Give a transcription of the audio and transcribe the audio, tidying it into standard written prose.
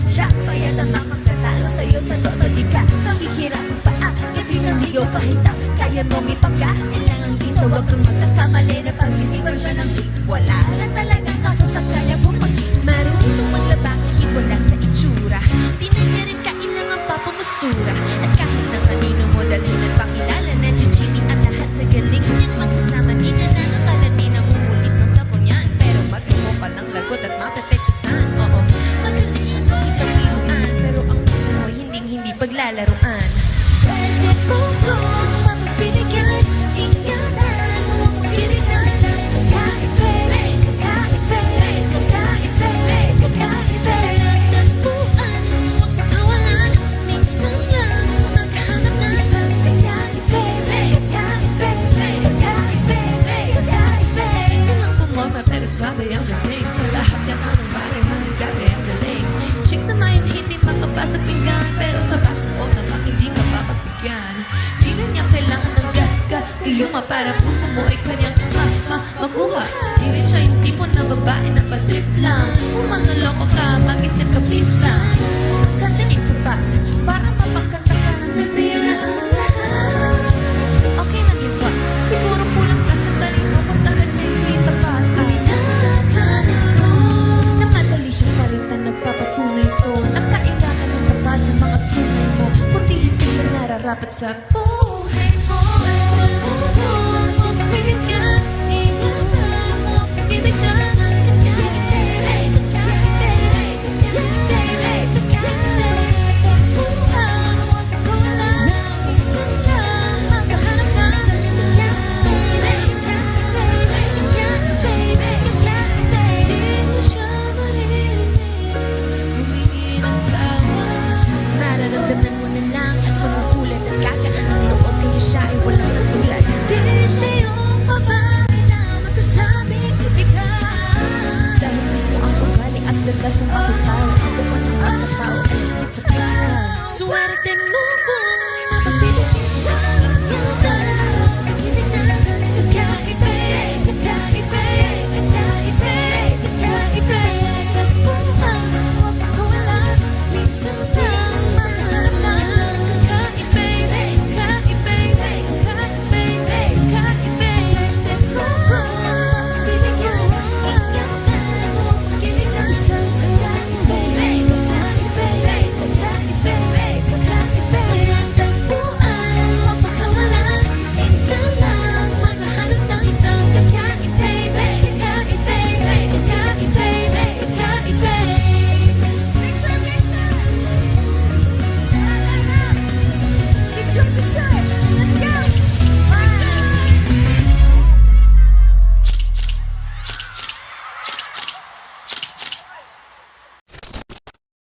Siya kaya nakakatalo sa'yo sa todo. Di ka mahihirapang paakit ng ligaw kahit ang kaya mong ipagkain lang ang giso. Huwag kang magkakamali na pag-isipan siya ng chick. Wala lang talagang kaso sa kanya bumag-chick. Marunong maglaba kahit wala sa itsura. Di na niya rin kailangan papamustura. At kahit na kanino mo dalhin at pakilala na chichimi ang lahat sa galing niyang magkasama. Di na nakakala di na mumulis ng sabon yan. Pero magtungo ka ng lagot at mapepektusan. Oo, magaling siya paglalaruan. Swerte mo kung mapapinigyan, ingatan, huwag mong pinignasan. Kakaibe, kakaibe, kakaibe, kakaibe. Tagpuan, huwag makawalan, minsan lang maghanap na isang kakaibe, kakaibe, kakaibe, kakaibe. Sige lang pumorma pero swabe ang dating. Sa lahat yan ang bagay na gabi ang daling. Chick na may hindi makabasag pinggan, pero sa basketball naman hindi mapapagbigyan. Di na niya kailangan ng gagayuma para puso mo ay kanyang makuha. Di rin siya yung tipo na babae na patrip lang. Kung manloloko ka, mag-isip ka please lang. Magkanta niya sa bag para mapagkanta ka ng nasira ang lahat. Okay lang yun ba? Siguro kulang ka sa talino kung sa kanya hindi tapat. Pinakala mo na madali siya palitan, nagpapatunay ko. Sa mga sunay mo, kundi hindi siya nararapat sa